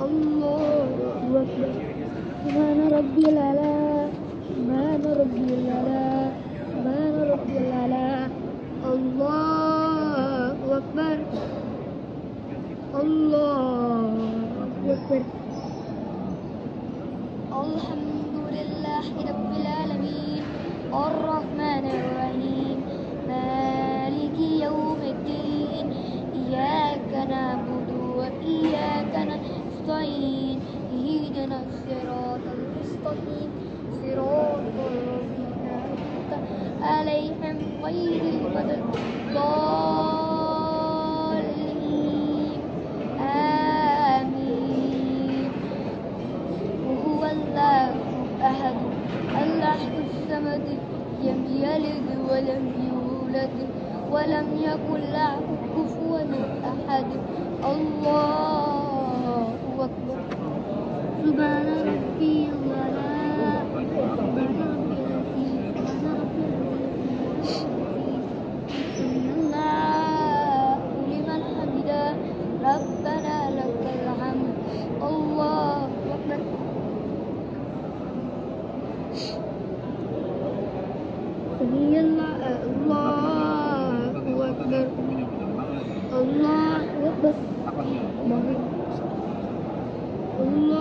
الله أكبر. سبحان ربي الأعلى، سبحان ربي الأعلى، سبحان ربي الأعلى. الله أكبر، الله أكبر. الحمد لله رب العالمين الرحمن الرحيم مالك يوم الدين إياك نعبد وإياك نستعين اهدنا الصراط المستقيم صراط الذين أنعمت عليهم غير المغضوب الضالين آمين. وهو الله أحد الله الصمد لم يلد ولم يولد ولم يكن له كفوا أحد. الله أكبر. سبحان ربي الأعلى، سبحان ربي العظيم، سبحان ربي العظيم. سمع الله لمن حمده ربنا لك الحمد. الله أكبر. سمع الله، الله أكبر، الله أكبر. الله